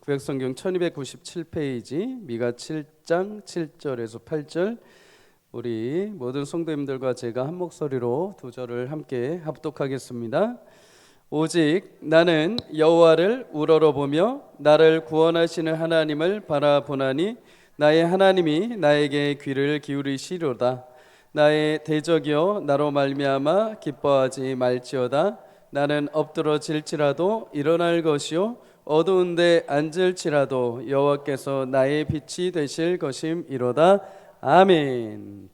구약성경 1297페이지 미가 7장 7절에서 8절 우리 모든 성도님들과 제가 한 목소리로 두 절을 함께 합독하겠습니다. 오직 나는 여호와를 우러러보며 나를 구원하시는 하나님을 바라보나니 나의 하나님이 나에게 귀를 기울이시리로다. 나의 대적이여 나로 말미암아 기뻐하지 말지어다. 나는 엎드러질지라도 일어날 것이요 어두운데 앉을지라도 여호와께서 나의 빛이 되실 것임이로다. 아멘.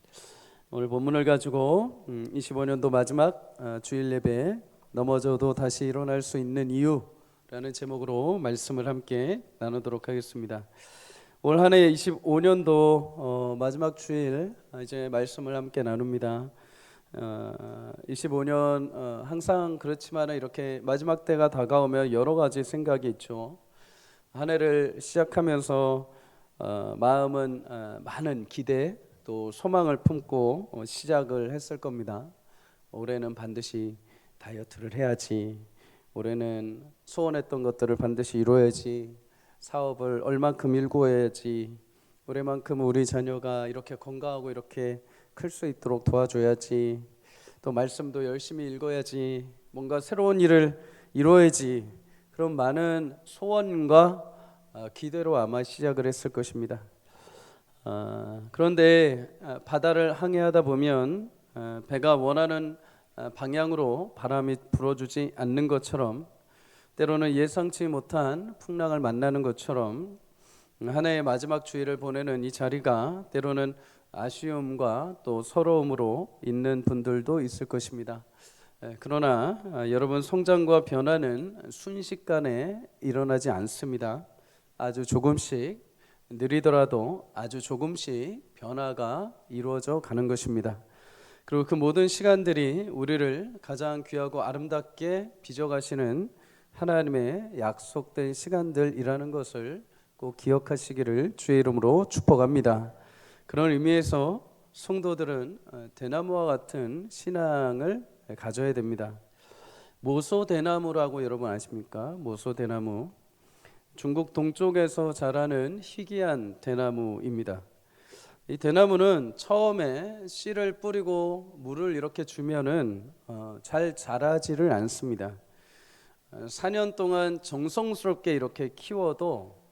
오늘 본문을 가지고 25년도 마지막 주일 예배 넘어져도 다시 일어날 수 있는 이유라는 제목으로 말씀을 함께 나누도록 하겠습니다. 올 한 해 25년도 마지막 주일 이제 말씀을 함께 나눕니다. 25년 항상 그렇지만 이렇게 마지막 때가 다가오면 여러 가지 생각이 있죠. 한 해를 시작하면서 마음은 많은 기대 또 소망을 품고 시작을 했을 겁니다. 올해는 반드시 다이어트를 해야지, 올해는 소원했던 것들을 반드시 이루어야지, 사업을 얼만큼 일궈야지, 올해만큼 우리 자녀가 이렇게 건강하고 이렇게 클 수 있도록 도와줘야지, 또 말씀도 열심히 읽어야지, 뭔가 새로운 일을 이루어야지, 그런 많은 소원과 기대로 아마 시작을 했을 것입니다. 그런데 바다를 항해하다 보면 배가 원하는 방향으로 바람이 불어주지 않는 것처럼, 때로는 예상치 못한 풍랑을 만나는 것처럼 한 해의 마지막 주일을 보내는 이 자리가 때로는 아쉬움과 또 서러움으로 있는 분들도 있을 것입니다. 그러나 여러분, 성장과 변화는 순식간에 일어나지 않습니다. 아주 조금씩, 느리더라도 아주 조금씩 변화가 이루어져 가는 것입니다. 그리고 그 모든 시간들이 우리를 가장 귀하고 아름답게 빚어가시는 하나님의 약속된 시간들이라는 것을 꼭 기억하시기를 주의 이름으로 축복합니다. 그런 의미에서 성도들은 대나무와 같은 신앙을 가져야 됩니다. 모소대나무라고 여러분 아십니까? 모소대나무, 중국 동쪽에서 자라는 희귀한 대나무입니다. 이 대나무는 처음에 씨를 뿌리고 물을 이렇게 주면은 잘 자라지를 않습니다. 4년 동안 정성스럽게 이렇게 키워도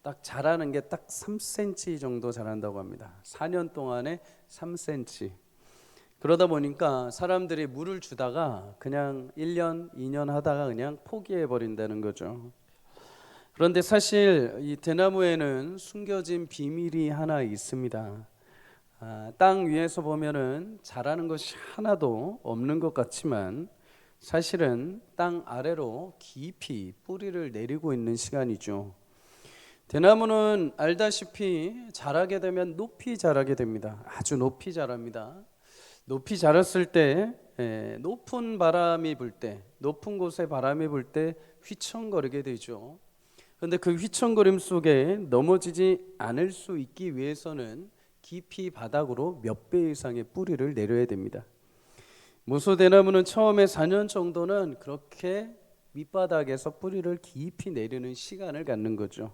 딱 자라는 게 딱 3cm 정도 자란다고 합니다. 4년 동안에 3cm. 그러다 보니까 사람들이 물을 주다가 그냥 1년, 2년 하다가 그냥 포기해 버린다는 거죠. 그런데 사실 이 대나무에는 숨겨진 비밀이 하나 있습니다. 땅 위에서 보면은 자라는 것이 하나도 없는 것 같지만 사실은 땅 아래로 깊이 뿌리를 내리고 있는 시간이죠. 대나무는 알다시피 자라게 되면 높이 자라게 됩니다. 아주 높이 자랍니다. 높이 자랐을 때 높은 바람이 불 때, 높은 곳에 바람이 불 때 휘청거리게 되죠. 그런데 그 휘청거림 속에 넘어지지 않을 수 있기 위해서는 깊이 바닥으로 몇 배 이상의 뿌리를 내려야 됩니다. 모소대나무는 처음에 4년 정도는 그렇게 밑바닥에서 뿌리를 깊이 내리는 시간을 갖는 거죠.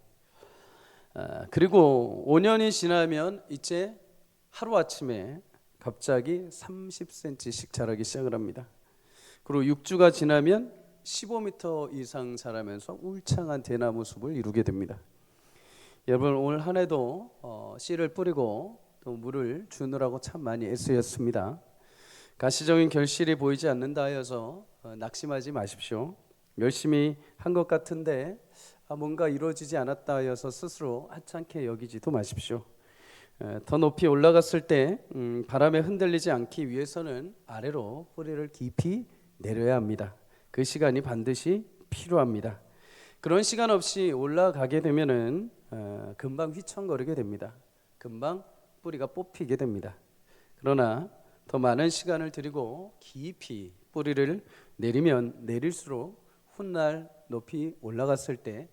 그리고 5년이 지나면 이제 하루아침에 갑자기 30cm씩 자라기 시작을 합니다. 그리고 6주가 지나면 15m 이상 자라면서 울창한 대나무 숲을 이루게 됩니다. 여러분, 올 한 해도 씨를 뿌리고 또 물을 주느라고 참 많이 애쓰였습니다. 가시적인 결실이 보이지 않는다 하여서 낙심하지 마십시오. 열심히 한 것 같은데 뭔가 이루어지지 않았다 하여서 스스로 하찮게 여기지도 마십시오. 더 높이 올라갔을 때 바람에 흔들리지 않기 위해서는 아래로 뿌리를 깊이 내려야 합니다. 그 시간이 반드시 필요합니다. 그런 시간 없이 올라가게 되면은 금방 휘청거리게 됩니다. 금방 뿌리가 뽑히게 됩니다. 그러나 더 많은 시간을 들이고 깊이 뿌리를 내리면 내릴수록 훗날 높이 올라갔을 때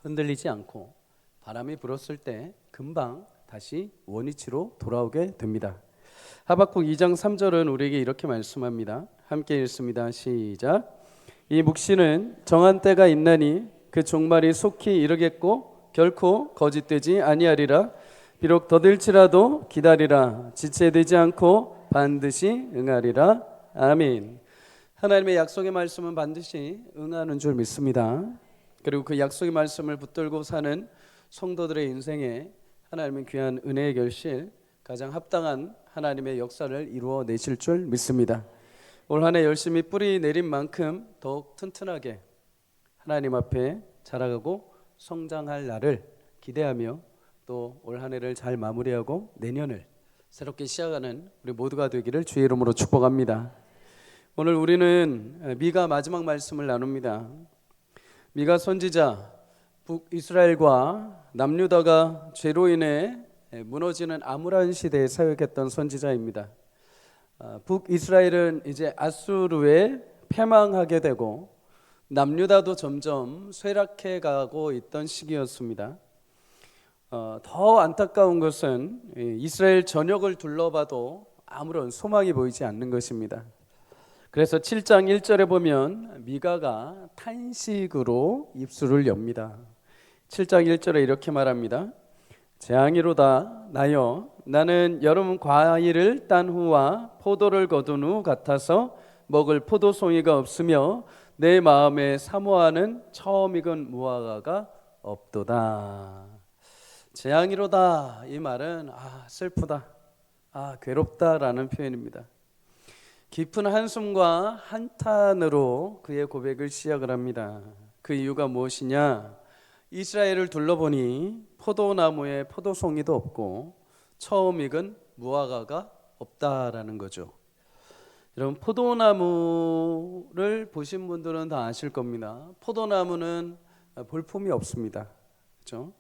흔들리지 않고 바람이 불었을 때 금방 다시 원위치로 돌아오게 됩니다. 하박국 2장 3절은 우리에게 이렇게 말씀합니다. 함께 읽습니다. 시작. 이 묵시는 정한 때가 있나니 그 종말이 속히 이르겠고 결코 거짓되지 아니하리라. 비록 더딜지라도 기다리라. 지체되지 않고 반드시 응하리라. 아멘. 하나님의 약속의 말씀은 반드시 응하는 줄 믿습니다. 그리고 그 약속의 말씀을 붙들고 사는 성도들의 인생에 하나님은 귀한 은혜의 결실, 가장 합당한 하나님의 역사를 이루어 내실 줄 믿습니다. 올 한 해 열심히 뿌리 내린 만큼 더욱 튼튼하게 하나님 앞에 자라가고 성장할 날을 기대하며 또 올 한 해를 잘 마무리하고 내년을 새롭게 시작하는 우리 모두가 되기를 주의 이름으로 축복합니다. 오늘 우리는 미가 마지막 말씀을 나눕니다. 미가 선지자, 북이스라엘과 남유다가 죄로 인해 무너지는 암울한 시대에 사역했던 선지자입니다. 북이스라엘은 이제 아수르에 패망하게 되고 남유다도 점점 쇠락해 가고 있던 시기였습니다. 더 안타까운 것은 이스라엘 전역을 둘러봐도 아무런 소망이 보이지 않는 것입니다. 그래서 7장 1절에 보면 미가가 탄식으로 입술을 엽니다. 7장 1절에 이렇게 말합니다. 재앙이로다 나여 나는 여름 과일을 딴 후와 포도를 거둔 후 같아서 먹을 포도송이가 없으며 내 마음에 사모하는 처음 익은 무화과가 없도다. 재앙이로다, 이 말은 슬프다, 괴롭다라는 표현입니다. 깊은 한숨과 한탄으로 그의 고백을 시작을 합니다. 그 이유가 무엇이냐? 이스라엘을 둘러보니 포도나무에 포도송이도 없고 처음 익은 무화과가 없다라는 거죠. 여러분, 포도나무를 보신 분들은 다 아실 겁니다. 포도나무는 볼품이 없습니다. 그렇죠?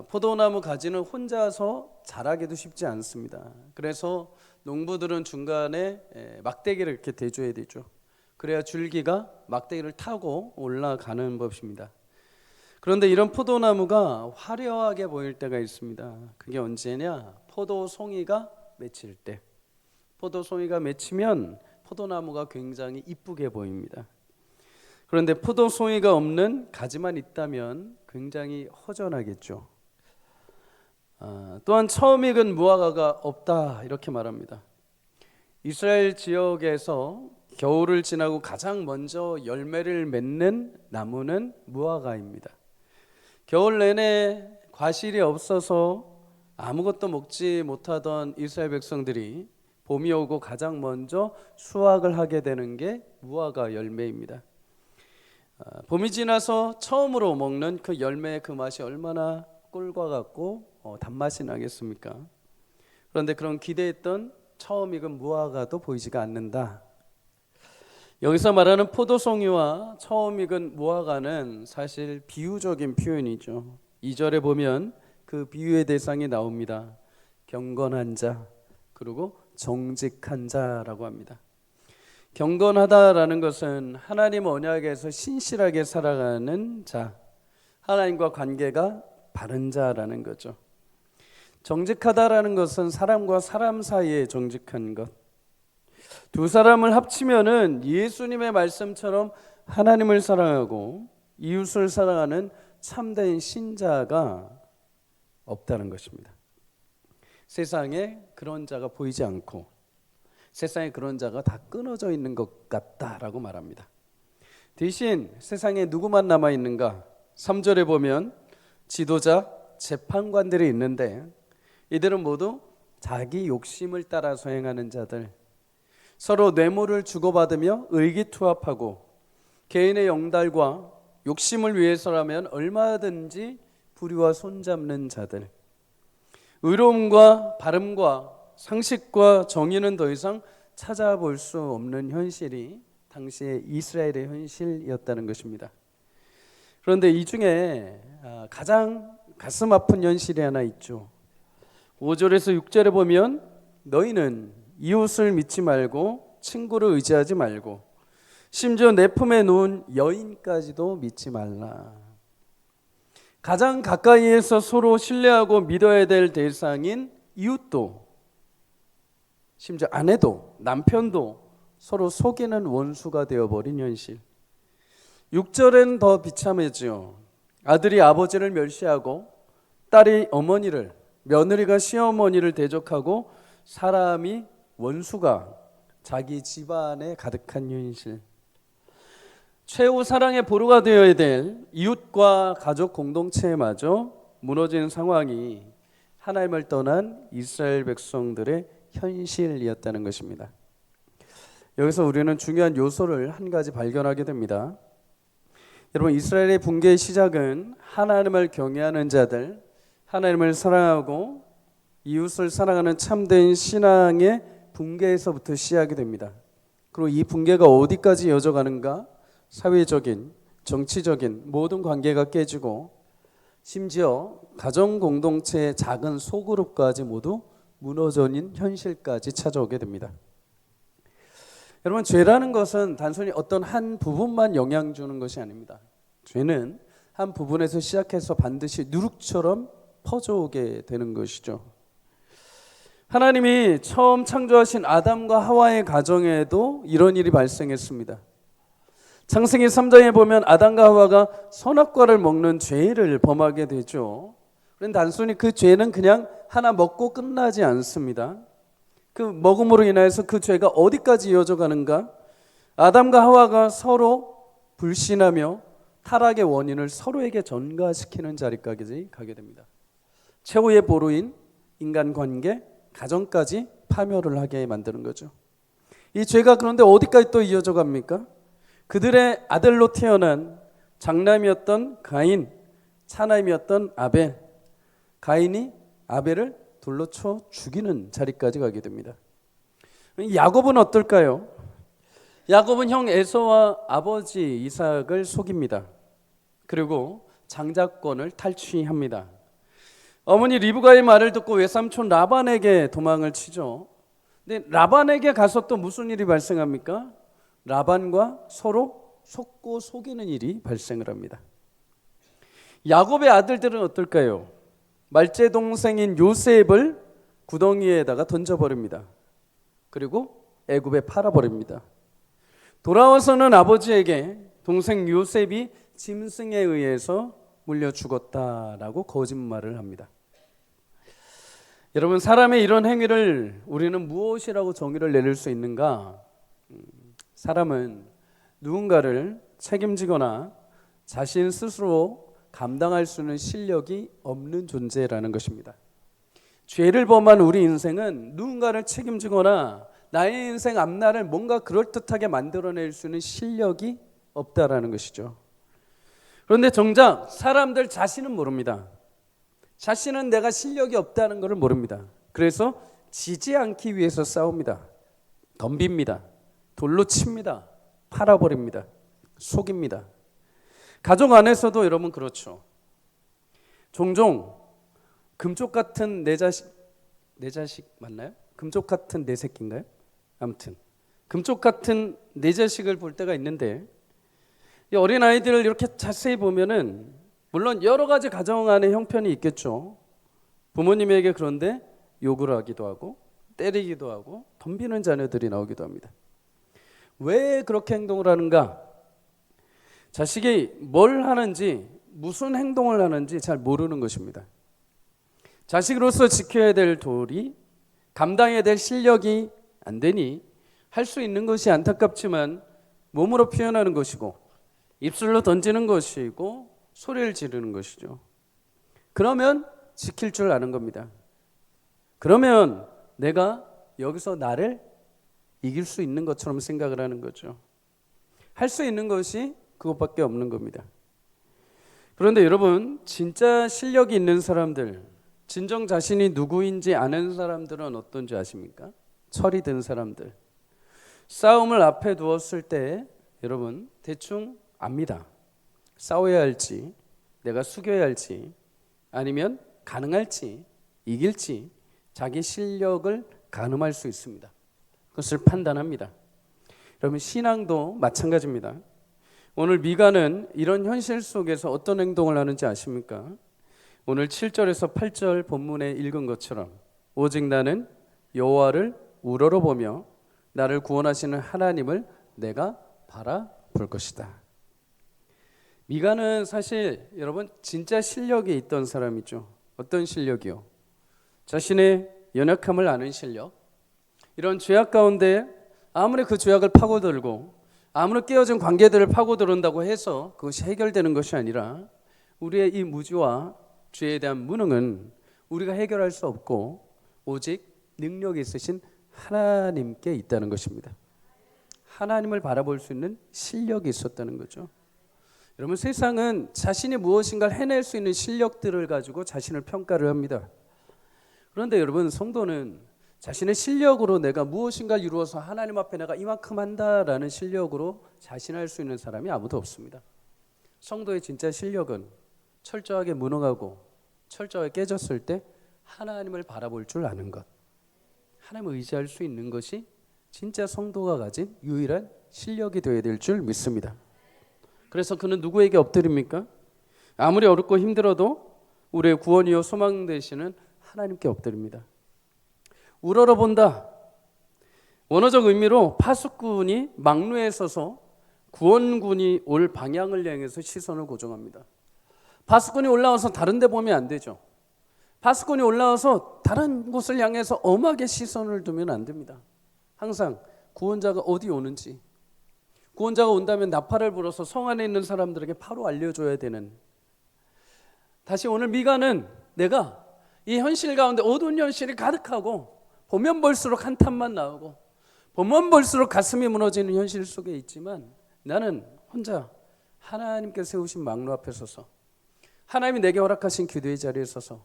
포도나무 가지는 혼자서 자라기도 쉽지 않습니다. 그래서 농부들은 중간에 막대기를 이렇게 대줘야 되죠. 그래야 줄기가 막대기를 타고 올라가는 법입니다. 그런데 이런 포도나무가 화려하게 보일 때가 있습니다. 그게 언제냐? 포도송이가 맺힐 때. 포도송이가 맺히면 포도나무가 굉장히 이쁘게 보입니다. 그런데 포도송이가 없는 가지만 있다면 굉장히 허전하겠죠. 또한 처음 익은 무화과가 없다, 이렇게 말합니다. 이스라엘 지역에서 겨울을 지나고 가장 먼저 열매를 맺는 나무는 무화과입니다. 겨울 내내 과실이 없어서 아무것도 먹지 못하던 이스라엘 백성들이 봄이 오고 가장 먼저 수확을 하게 되는 게 무화과 열매입니다. 봄이 지나서 처음으로 먹는 그 열매의 그 맛이 얼마나 꿀과 같고 단맛이 나겠습니까? 그런데 그런 기대했던 처음 익은 무화과도 보이지가 않는다. 여기서 말하는 포도송이와 처음 익은 무화과는 사실 비유적인 표현이죠. 2절에 보면 그 비유의 대상이 나옵니다. 경건한 자, 그리고 정직한 자라고 합니다. 경건하다라는 것은 하나님 언약에서 신실하게 살아가는 자, 하나님과 관계가 바른 자라는 거죠. 정직하다라는 것은 사람과 사람 사이에 정직한 것. 두 사람을 합치면은 예수님의 말씀처럼 하나님을 사랑하고 이웃을 사랑하는 참된 신자가 없다는 것입니다. 세상에 그런 자가 보이지 않고 세상에 그런 자가 다 끊어져 있는 것 같다라고 말합니다. 대신 세상에 누구만 남아 있는가? 3절에 보면 지도자, 재판관들이 있는데 이들은 모두 자기 욕심을 따라서 행하는 자들, 서로 뇌물을 주고받으며 의기투합하고 개인의 영달과 욕심을 위해서라면 얼마든지 불의와 손잡는 자들, 의로움과 바름과 상식과 정의는 더 이상 찾아볼 수 없는 현실이 당시의 이스라엘의 현실이었다는 것입니다. 그런데 이 중에 가장 가슴 아픈 현실이 하나 있죠. 5절에서 6절에 보면 너희는 이웃을 믿지 말고 친구를 의지하지 말고 심지어 내 품에 놓은 여인까지도 믿지 말라. 가장 가까이에서 서로 신뢰하고 믿어야 될 대상인 이웃도, 심지어 아내도, 남편도 서로 속이는 원수가 되어버린 현실. 6절에는 더 비참해지요. 아들이 아버지를 멸시하고 딸이 어머니를, 며느리가 시어머니를 대적하고 사람이 원수가 자기 집안에 가득한 현실. 최후 사랑의 보루가 되어야 될 이웃과 가족 공동체마저 무너진 상황이 하나님을 떠난 이스라엘 백성들의 현실이었다는 것입니다. 여기서 우리는 중요한 요소를 한 가지 발견하게 됩니다. 여러분, 이스라엘의 붕괴의 시작은 하나님을 경외하는 자들, 하나님을 사랑하고 이웃을 사랑하는 참된 신앙의 붕괴에서부터 시작이 됩니다. 그리고 이 붕괴가 어디까지 이어져가는가? 사회적인, 정치적인 모든 관계가 깨지고 심지어 가정 공동체의 작은 소그룹까지 모두 무너져는 현실까지 찾아오게 됩니다. 여러분, 죄라는 것은 단순히 어떤 한 부분만 영향 주는 것이 아닙니다. 죄는 한 부분에서 시작해서 반드시 누룩처럼 퍼져오게 되는 것이죠. 하나님이 처음 창조하신 아담과 하와의 가정에도 이런 일이 발생했습니다. 창세기 3장에 보면 아담과 하와가 선악과를 먹는 죄를 범하게 되죠. 그런데 단순히 그 죄는 그냥 하나 먹고 끝나지 않습니다. 그 먹음으로 인해서 그 죄가 어디까지 이어져 가는가? 아담과 하와가 서로 불신하며 타락의 원인을 서로에게 전가시키는 자리까지 가게 됩니다. 최후의 보루인 인간관계, 가정까지 파멸을 하게 만드는 거죠. 이 죄가 그런데 어디까지 또 이어져 갑니까? 그들의 아들로 태어난 장남이었던 가인, 차남이었던 아벨, 가인이 아벨을 돌로 쳐 죽이는 자리까지 가게 됩니다. 야곱은 어떨까요? 야곱은 형 에서와 아버지 이삭을 속입니다. 그리고 장자권을 탈취합니다. 어머니 리브가의 말을 듣고 외삼촌 라반에게 도망을 치죠. 근데 라반에게 가서 또 무슨 일이 발생합니까? 라반과 서로 속고 속이는 일이 발생을 합니다. 야곱의 아들들은 어떨까요? 말째 동생인 요셉을 구덩이에다가 던져버립니다. 그리고 애굽에 팔아버립니다. 돌아와서는 아버지에게 동생 요셉이 짐승에 의해서 물려 죽었다라고 거짓말을 합니다. 여러분, 사람의 이런 행위를 우리는 무엇이라고 정의를 내릴 수 있는가? 사람은 누군가를 책임지거나 자신 스스로 감당할 수 있는 실력이 없는 존재라는 것입니다. 죄를 범한 우리 인생은 누군가를 책임지거나 나의 인생 앞날을 뭔가 그럴듯하게 만들어낼 수 있는 실력이 없다라는 것이죠. 그런데 정작 사람들 자신은 모릅니다. 자신은 내가 실력이 없다는 것을 모릅니다. 그래서 지지 않기 위해서 싸웁니다. 덤빕니다. 돌로 칩니다. 팔아버립니다. 속입니다. 가족 안에서도 여러분 그렇죠. 종종 금쪽 같은 내 자식 맞나요? 금쪽 같은 내 새끼인가요? 아무튼 금쪽 같은 내 자식을 볼 때가 있는데, 이 어린 아이들을 이렇게 자세히 보면은 물론 여러 가지 가정 안에 형편이 있겠죠. 부모님에게 그런데 욕을 하기도 하고 때리기도 하고 덤비는 자녀들이 나오기도 합니다. 왜 그렇게 행동을 하는가? 자식이 뭘 하는지, 무슨 행동을 하는지 잘 모르는 것입니다. 자식으로서 지켜야 될 도리, 감당해야 될 실력이 안 되니 할 수 있는 것이 안타깝지만 몸으로 표현하는 것이고 입술로 던지는 것이고 소리를 지르는 것이죠. 그러면 지킬 줄 아는 겁니다. 그러면 내가 여기서 나를 이길 수 있는 것처럼 생각을 하는 거죠. 할 수 있는 것이 그것밖에 없는 겁니다. 그런데 여러분, 진짜 실력이 있는 사람들, 진정 자신이 누구인지 아는 사람들은 어떤지 아십니까? 철이 든 사람들. 싸움을 앞에 두었을 때 여러분 대충 압니다. 싸워야 할지, 내가 숙여야 할지, 아니면 가능할지, 이길지 자기 실력을 가늠할 수 있습니다. 그것을 판단합니다. 여러분, 신앙도 마찬가지입니다. 오늘 미가는 이런 현실 속에서 어떤 행동을 하는지 아십니까? 오늘 7절에서 8절 본문에 읽은 것처럼 오직 나는 여호와를 우러러보며 나를 구원하시는 하나님을 내가 바라볼 것이다. 미가는 사실 여러분 진짜 실력이 있던 사람이죠. 어떤 실력이요? 자신의 연약함을 아는 실력. 이런 죄악 가운데 아무리 그 죄악을 파고들고 아무리 깨어진 관계들을 파고들은다고 해서 그것이 해결되는 것이 아니라 우리의 이 무지와 죄에 대한 무능은 우리가 해결할 수 없고 오직 능력이 있으신 하나님께 있다는 것입니다. 하나님을 바라볼 수 있는 실력이 있었다는 거죠. 여러분, 세상은 자신이 무엇인가를 해낼 수 있는 실력들을 가지고 자신을 평가를 합니다. 그런데 여러분, 성도는 자신의 실력으로 내가 무엇인가를 이루어서 하나님 앞에 내가 이만큼 한다라는 실력으로 자신할 수 있는 사람이 아무도 없습니다. 성도의 진짜 실력은 철저하게 무능하고 철저하게 깨졌을 때 하나님을 바라볼 줄 아는 것, 하나님을 의지할 수 있는 것이 진짜 성도가 가진 유일한 실력이 되어야 될 줄 믿습니다. 그래서 그는 누구에게 엎드립니까? 아무리 어렵고 힘들어도 우리의 구원이요 소망 되시는 하나님께 엎드립니다. 우러러본다. 원어적 의미로 파수꾼이 망루에 서서 구원군이 올 방향을 향해서 시선을 고정합니다. 파수꾼이 올라와서 다른 데 보면 안 되죠. 파수꾼이 올라와서 다른 곳을 향해서 엄하게 시선을 두면 안 됩니다. 항상 구원자가 어디 오는지, 구원자가 온다면 나팔을 불어서 성 안에 있는 사람들에게 바로 알려줘야 되는. 다시 오늘 미가는 내가 이 현실 가운데 어두운 현실이 가득하고 보면 볼수록 한탄만 나오고 보면 볼수록 가슴이 무너지는 현실 속에 있지만 나는 혼자 하나님께 세우신 망루 앞에 서서 하나님이 내게 허락하신 기도의 자리에 서서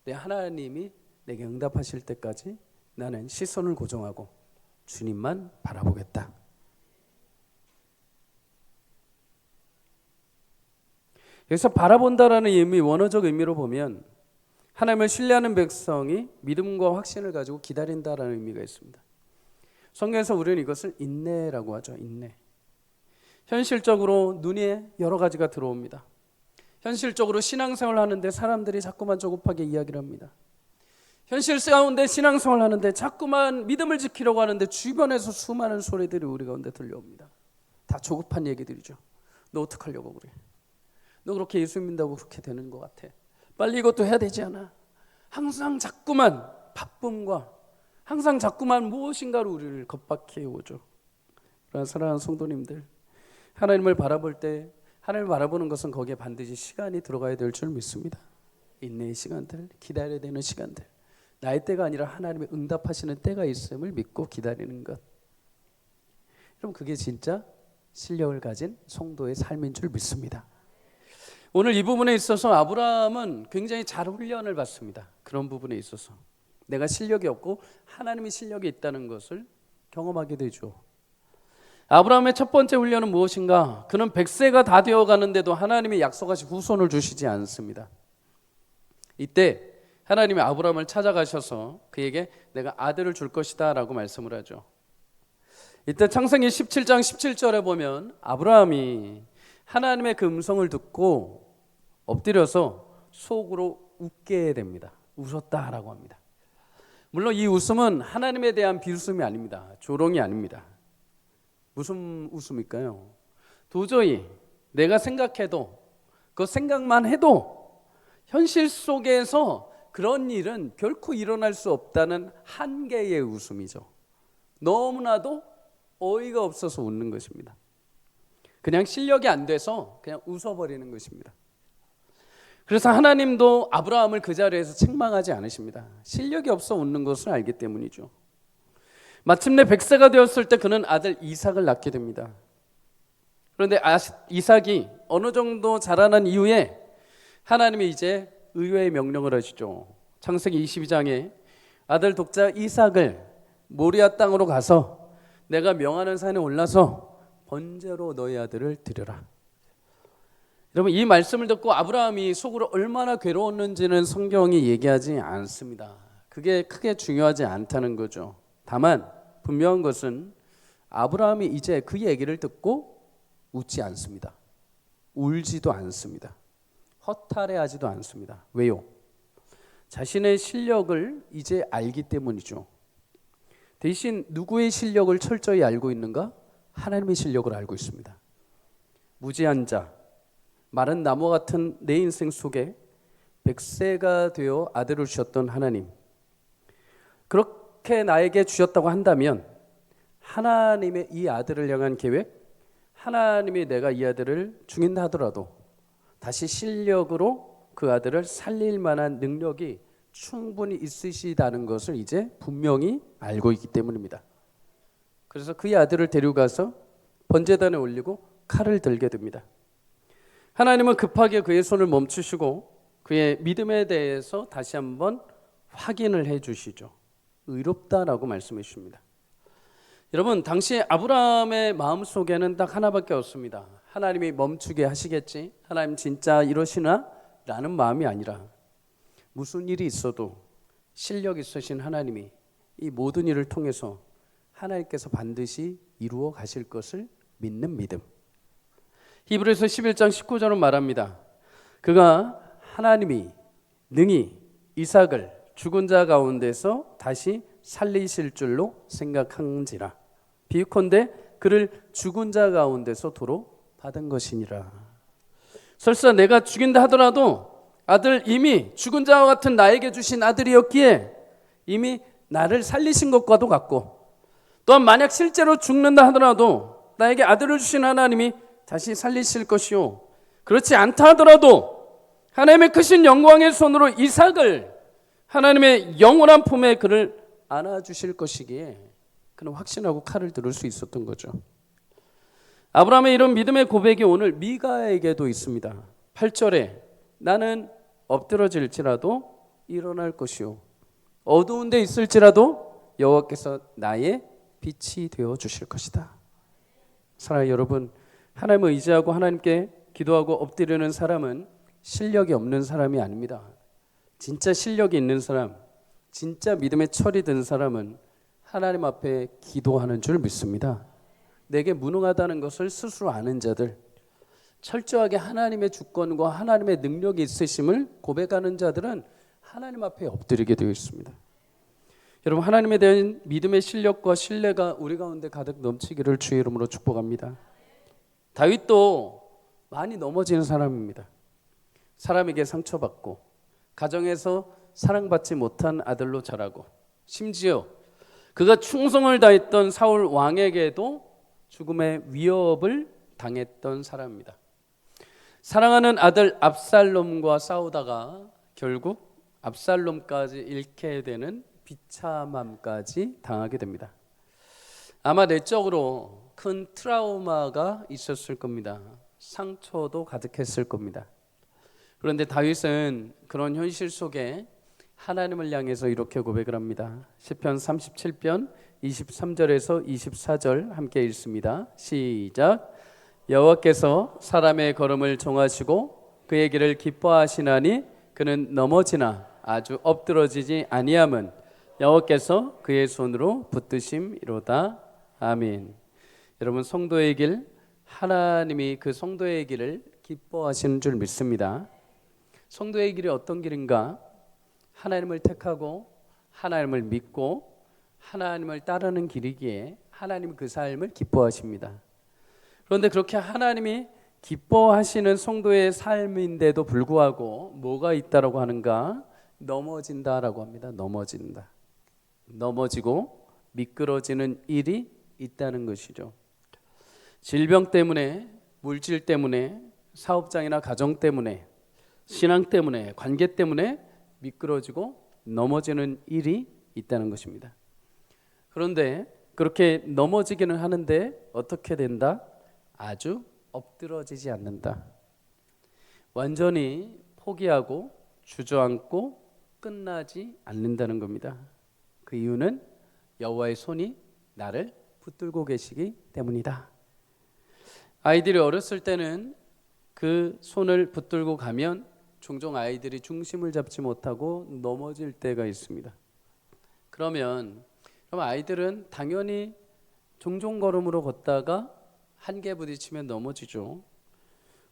내 하나님이 내게 응답하실 때까지 나는 시선을 고정하고 주님만 바라보겠다. 여기서 바라본다라는 의미, 원어적 의미로 보면 하나님을 신뢰하는 백성이 믿음과 확신을 가지고 기다린다라는 의미가 있습니다. 성경에서 우리는 이것을 인내라고 하죠. 인내. 현실적으로 눈에 여러 가지가 들어옵니다. 현실적으로 신앙생활을 하는데 사람들이 자꾸만 조급하게 이야기를 합니다. 현실 가운데 신앙생활을 하는데 자꾸만 믿음을 지키려고 하는데 주변에서 수많은 소리들이 우리 가운데 들려옵니다. 다 조급한 얘기들이죠. 너 어떡하려고 그래? 너 그렇게 예수 믿는다고 그렇게 되는 것 같아. 빨리 이것도 해야 되지 않아? 항상 자꾸만 바쁨과 항상 자꾸만 무엇인가로 우리를 겁박해 오죠. 그러나 사랑하는 성도님들, 하나님을 바라볼 때 하나님을 바라보는 것은 거기에 반드시 시간이 들어가야 될 줄 믿습니다. 인내의 시간들, 기다려야 되는 시간들, 나의 때가 아니라 하나님의 응답하시는 때가 있음을 믿고 기다리는 것. 그럼 그게 진짜 실력을 가진 성도의 삶인 줄 믿습니다. 오늘 이 부분에 있어서 아브라함은 굉장히 잘 훈련을 받습니다. 그런 부분에 있어서 내가 실력이 없고 하나님의 실력이 있다는 것을 경험하게 되죠. 아브라함의 첫 번째 훈련은 무엇인가? 그는 100세가 다 되어가는데도 하나님이 약속하신 후손을 주시지 않습니다. 이때 하나님이 아브라함을 찾아가셔서 그에게 내가 아들을 줄 것이다 라고 말씀을 하죠. 이때 창세기 17장 17절에 보면 아브라함이 하나님의 그 음성을 듣고 엎드려서 속으로 웃게 됩니다. 웃었다라고 합니다. 물론 이 웃음은 하나님에 대한 비웃음이 아닙니다. 조롱이 아닙니다. 무슨 웃음일까요? 도저히 내가 생각해도 그 생각만 해도 현실 속에서 그런 일은 결코 일어날 수 없다는 한계의 웃음이죠. 너무나도 어이가 없어서 웃는 것입니다. 그냥 실력이 안 돼서 그냥 웃어버리는 것입니다. 그래서 하나님도 아브라함을 그 자리에서 책망하지 않으십니다. 실력이 없어 웃는 것을 알기 때문이죠. 마침내 100세가 되었을 때 그는 아들 이삭을 낳게 됩니다. 그런데 이삭이 어느 정도 자라난 이후에 하나님이 이제 의외의 명령을 하시죠. 창세기 22장에 아들 독자 이삭을 모리아 땅으로 가서 내가 명하는 산에 올라서 번제로 너희 아들을 드려라. 여러분, 이 말씀을 듣고 아브라함이 속으로 얼마나 괴로웠는지는 성경이 얘기하지 않습니다. 그게 크게 중요하지 않다는 거죠. 다만 분명한 것은 아브라함이 이제 그 얘기를 듣고 웃지 않습니다. 울지도 않습니다. 허탈해하지도 않습니다. 왜요? 자신의 실력을 이제 알기 때문이죠. 대신 누구의 실력을 철저히 알고 있는가? 하나님의 실력을 알고 있습니다. 무지한 자, 마른 나무와 같은 내 인생 속에 백세가 되어 아들을 주셨던 하나님, 그렇게 나에게 주셨다고 한다면 하나님의 이 아들을 향한 계획, 하나님이 내가 이 아들을 죽인다 하더라도 다시 실력으로 그 아들을 살릴 만한 능력이 충분히 있으시다는 것을 이제 분명히 알고 있기 때문입니다. 그래서 그 아들을 데려가서 번제단에 올리고 칼을 들게 됩니다. 하나님은 급하게 그의 손을 멈추시고 그의 믿음에 대해서 다시 한번 확인을 해 주시죠. 의롭다라고 말씀해 주십니다. 여러분, 당시 아브라함의 마음속에는 딱 하나밖에 없습니다. 하나님이 멈추게 하시겠지? 하나님 진짜 이러시나? 라는 마음이 아니라 무슨 일이 있어도 실력 있으신 하나님이 이 모든 일을 통해서 하나님께서 반드시 이루어 가실 것을 믿는 믿음. 히브리서 11장 19절은 말합니다. 그가 하나님이 능히 이삭을 죽은 자 가운데서 다시 살리실 줄로 생각한지라. 비유컨대 그를 죽은 자 가운데서 도로 받은 것이니라. 설사 내가 죽인다 하더라도 아들, 이미 죽은 자와 같은 나에게 주신 아들이었기에 이미 나를 살리신 것과도 같고, 또한 만약 실제로 죽는다 하더라도 나에게 아들을 주신 하나님이 다시 살리실 것이요, 그렇지 않다 하더라도 하나님의 크신 영광의 손으로 이삭을 하나님의 영원한 품에 그를 안아주실 것이기에 그는 확신하고 칼을 들을 수 있었던 거죠. 아브라함의 이런 믿음의 고백이 오늘 미가에게도 있습니다. 8절에 나는 엎드러질지라도 일어날 것이요, 어두운 데 있을지라도 여호와께서 나의 빛이 되어 주실 것이다. 사랑하는 여러분, 하나님을 의지하고 하나님께 기도하고 엎드리는 사람은 실력이 없는 사람이 아닙니다. 진짜 실력이 있는 사람, 진짜 믿음의 철이 든 사람은 하나님 앞에 기도하는 줄 믿습니다. 내게 무능하다는 것을 스스로 아는 자들, 철저하게 하나님의 주권과 하나님의 능력이 있으심을 고백하는 자들은 하나님 앞에 엎드리게 되어 있습니다. 여러분, 하나님에 대한 믿음의 실력과 신뢰가 우리 가운데 가득 넘치기를 주의 이름으로 축복합니다. 다윗도 많이 넘어지는 사람입니다. 사람에게 상처받고 가정에서 사랑받지 못한 아들로 자라고, 심지어 그가 충성을 다했던 사울 왕에게도 죽음의 위협을 당했던 사람입니다. 사랑하는 아들 압살롬과 싸우다가 결국 압살롬까지 잃게 되는 비참함까지 당하게 됩니다. 아마 내적으로 큰 트라우마가 있었을 겁니다. 상처도 가득했을 겁니다. 그런데 다윗은 그런 현실 속에 하나님을 향해서 이렇게 고백을 합니다. 시편 37편 23절에서 24절 함께 읽습니다. 시작. 여호와께서 사람의 걸음을 정하시고 그의 길을 기뻐하시나니 그는 넘어지나 아주 엎드러지지 아니함은 여호와께서 그의 손으로 붙드심이로다. 아멘. 여러분, 성도의 길, 하나님이 그 성도의 길을 기뻐하시는 줄 믿습니다. 성도의 길이 어떤 길인가? 하나님을 택하고 하나님을 믿고 하나님을 따르는 길이기에 하나님 그 삶을 기뻐하십니다. 그런데 그렇게 하나님이 기뻐하시는 성도의 삶인데도 불구하고 뭐가 있다라고 하는가? 넘어진다라고 합니다. 넘어진다. 넘어지고 미끄러지는 일이 있다는 것이죠. 질병 때문에, 물질 때문에, 사업장이나 가정 때문에, 신앙 때문에, 관계 때문에 미끄러지고 넘어지는 일이 있다는 것입니다. 그런데 그렇게 넘어지기는 하는데 어떻게 된다? 아주 엎드러지지 않는다. 완전히 포기하고 주저앉고 끝나지 않는다는 겁니다. 그 이유는 여호와의 손이 나를 붙들고 계시기 때문이다. 아이들이 어렸을 때는 그 손을 붙들고 가면 종종 아이들이 중심을 잡지 못하고 넘어질 때가 있습니다. 그럼 아이들은 당연히 종종 걸음으로 걷다가 한계 부딪히면 넘어지죠.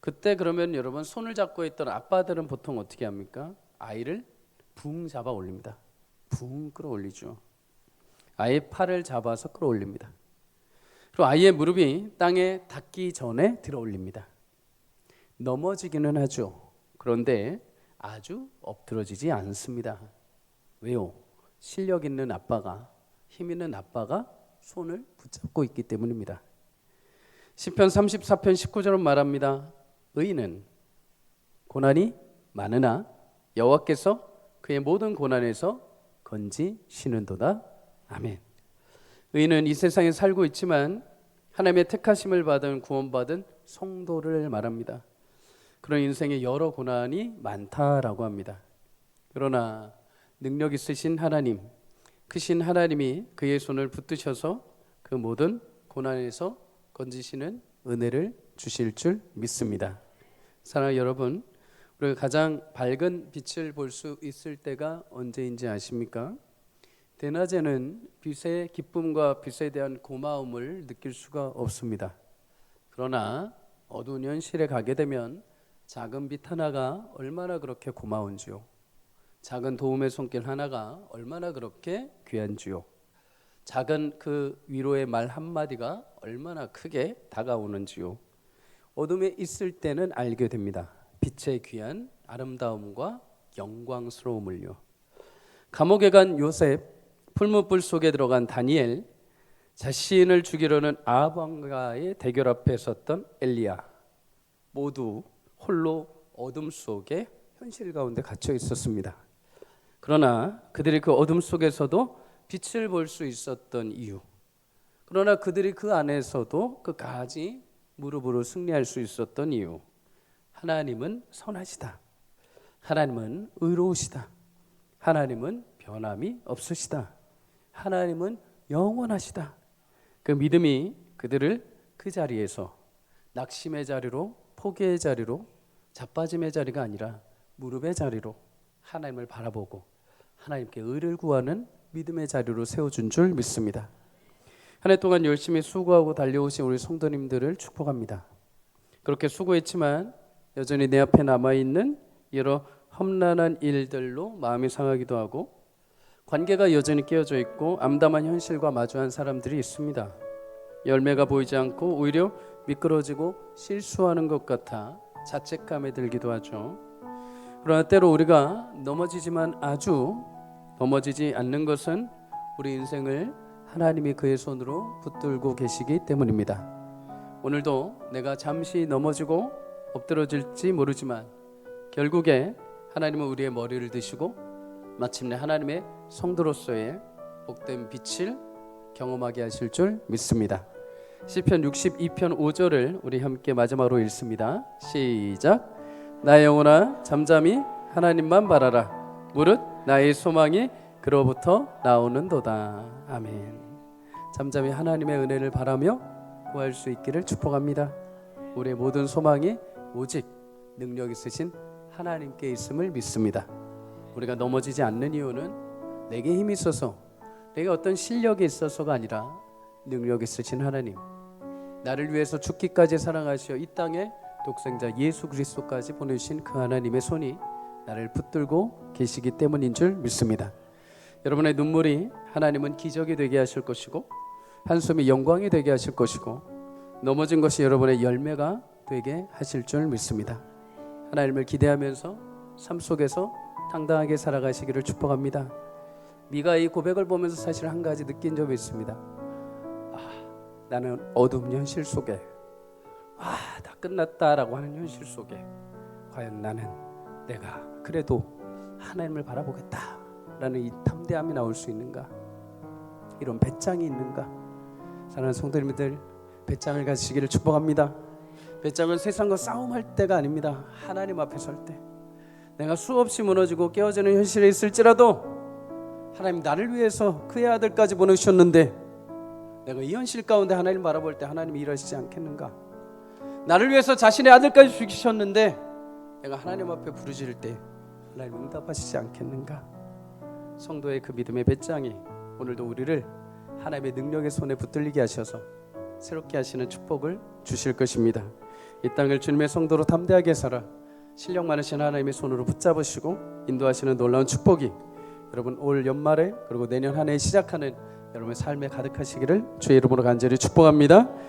그때 그러면 여러분, 손을 잡고 있던 아빠들은 보통 어떻게 합니까? 아이를 붕 잡아 올립니다. 붕 끌어올리죠. 아이의 팔을 잡아서 끌어올립니다. 그리고 아이의 무릎이 땅에 닿기 전에 들어 올립니다. 넘어지기는 하죠. 그런데 아주 엎드러지지 않습니다. 왜요? 실력 있는 아빠가, 힘 있는 아빠가 손을 붙잡고 있기 때문입니다. 시편 34편 19절은 말합니다. 의인은 고난이 많으나 여호와께서 그의 모든 고난에서 건지시는도다. 아멘. 의인은 이 세상에 살고 있지만 하나님의 택하심을 받은 구원받은 성도를 말합니다. 그런 인생에 여러 고난이 많다라고 합니다. 그러나 능력 있으신 하나님, 크신 하나님이 그의 손을 붙드셔서 그 모든 고난에서 건지시는 은혜를 주실 줄 믿습니다. 사랑하는 여러분, 우리가 가장 밝은 빛을 볼 수 있을 때가 언제인지 아십니까? 대낮에는 빛의 기쁨과 빛에 대한 고마움을 느낄 수가 없습니다. 그러나 어두운 현실에 가게 되면 작은 빛 하나가 얼마나 그렇게 고마운지요. 작은 도움의 손길 하나가 얼마나 그렇게 귀한지요. 작은 그 위로의 말 한마디가 얼마나 크게 다가오는지요. 어둠에 있을 때는 알게 됩니다. 빛의 귀한 아름다움과 영광스러움을요. 감옥에 간 요셉, 풀무불 속에 들어간 다니엘, 자신을 죽이려는 아합과의 대결 앞에 섰던 엘리야, 모두 홀로 어둠 속에 현실 가운데 갇혀 있었습니다. 그러나 그들이 그 어둠 속에서도 빛을 볼 수 있었던 이유, 그러나 그들이 그 안에서도 끝까지 무릎으로 승리할 수 있었던 이유, 하나님은 선하시다. 하나님은 의로우시다. 하나님은 변함이 없으시다. 하나님은 영원하시다. 그 믿음이 그들을 그 자리에서 낙심의 자리로, 포기의 자리로, 자빠짐의 자리가 아니라 무릎의 자리로 하나님을 바라보고 하나님께 의를 구하는 믿음의 자리로 세워준 줄 믿습니다. 한 해 동안 열심히 수고하고 달려오신 우리 성도님들을 축복합니다. 그렇게 수고했지만 여전히 내 앞에 남아있는 여러 험난한 일들로 마음이 상하기도 하고 관계가 여전히 깨어져 있고 암담한 현실과 마주한 사람들이 있습니다. 열매가 보이지 않고 오히려 미끄러지고 실수하는 것 같아 자책감에 들기도 하죠. 그러나 때로 우리가 넘어지지만 아주 넘어지지 않는 것은 우리 인생을 하나님이 그의 손으로 붙들고 계시기 때문입니다. 오늘도 내가 잠시 넘어지고 엎드러질지 모르지만 결국에 하나님은 우리의 머리를 드시고 마침내 하나님의 성도로서의 복된 빛을 경험하게 하실 줄 믿습니다. 시편 62편 5절을 우리 함께 마지막으로 읽습니다. 시작. 나의 영혼아 잠잠히 하나님만 바라라. 무릇 나의 소망이 그로부터 나오는도다. 아멘. 잠잠히 하나님의 은혜를 바라며 구할 수 있기를 축복합니다. 우리의 모든 소망이 오직 능력 있으신 하나님께 있음을 믿습니다. 우리가 넘어지지 않는 이유는 내게 힘이 있어서, 내게 어떤 실력이 있어서가 아니라 능력 있으신 하나님, 나를 위해서 죽기까지 사랑하시어 이 땅에 독생자 예수 그리스도까지 보내주신 그 하나님의 손이 나를 붙들고 계시기 때문인 줄 믿습니다. 여러분의 눈물이 하나님은 기적이 되게 하실 것이고 한숨이 영광이 되게 하실 것이고 넘어진 것이 여러분의 열매가 되게 하실 줄 믿습니다. 하나님을 기대하면서 삶 속에서 당당하게 살아가시기를 축복합니다. 미가 이 고백을 보면서 사실 한 가지 느낀 점이 있습니다. 나는 어두운 현실 속에 다 끝났다라고 하는 현실 속에 과연 나는 내가 그래도 하나님을 바라보겠다라는 이 담대함이 나올 수 있는가? 이런 배짱이 있는가? 사랑하는 성도님들, 배짱을 가지시기를 축복합니다. 배짱은 세상과 싸움할 때가 아닙니다. 하나님 앞에 설 때 내가 수없이 무너지고 깨어지는 현실에 있을지라도 하나님 나를 위해서 그의 아들까지 보내주셨는데 내가 이 현실 가운데 하나님 바라볼 때 하나님이 일하시지 않겠는가? 나를 위해서 자신의 아들까지 죽이셨는데 내가 하나님 앞에 부르짖을 때 하나님 응답하시지 않겠는가? 성도의 그 믿음의 배짱이 오늘도 우리를 하나님의 능력의 손에 붙들리게 하셔서 새롭게 하시는 축복을 주실 것입니다. 이 땅을 주님의 성도로 담대하게 살아 신령 많으신 하나님의 손으로 붙잡으시고 인도하시는 놀라운 축복이 여러분 올 연말에 그리고 내년 한 해 시작하는 여러분의 삶에 가득하시기를 주의 이름으로 간절히 축복합니다.